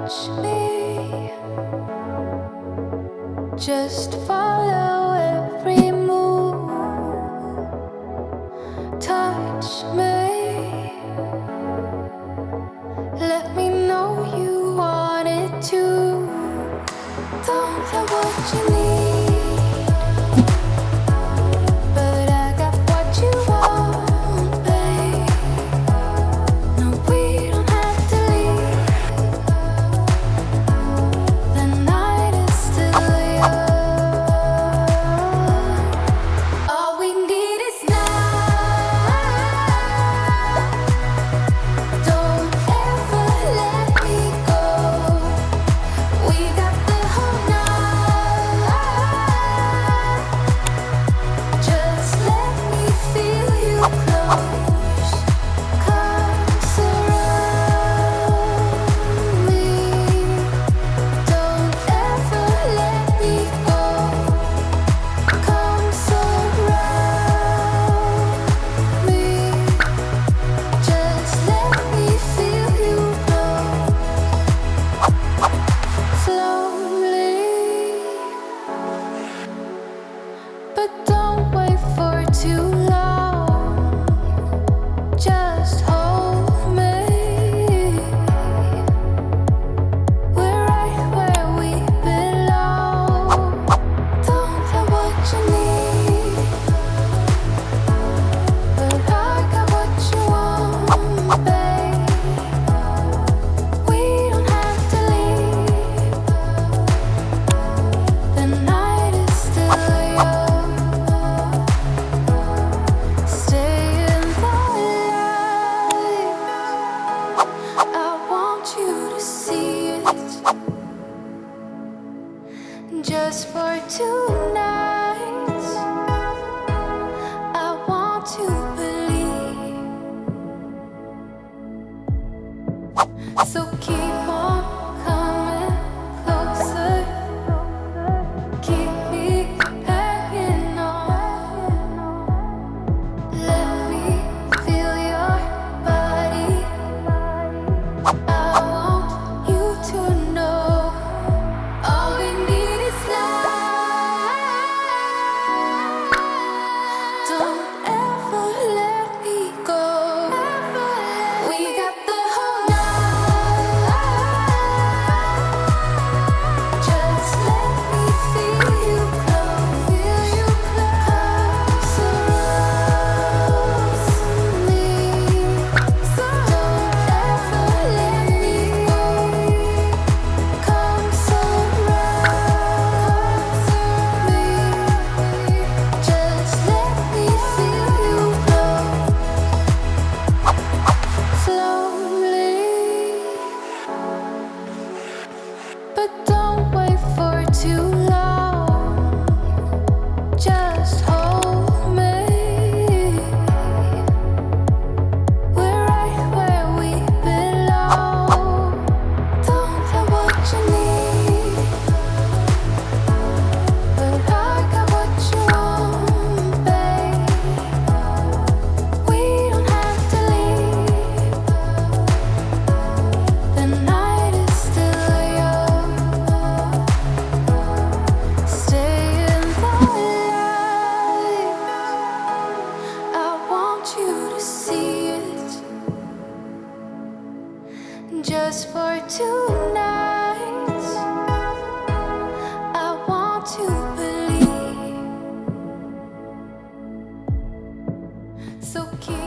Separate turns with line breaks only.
touch me, just follow every move. Touch me, let me know you want it too. Don't know what you need, but I got what you want, babe. No, we don't have to leave. The night is still young. All we need is now. Don't ever let me go. We got the whole night. Just let me feel you close. Come surround me. Don't ever let me go. Come surround me. Just let me feel you close. Slowly, but don't wait for too long. Just hold me. We're right where we belong. Don't know what you need, but I got what you want, babe. We don't have to leave. The night is still young. Stay in the light. I want you to see it, just for tonight. I want to believe. So keep on coming closer. Keep me hanging on. Let me feel your body. I want you to know. All we need is love. Don't ever let me go. We got the whole night. Just let me feel you close. Come surround me. Don't ever let me go. Come surround me. Just let me feel you close. Slowly, but don't wait for too long. Just hold me. We're right where we belong. Don't know what you need, but I got what you want, babe. We don't have to leave. The night is still young. Stay in the light. I want you to see it, just for tonight. I want to believe. So keep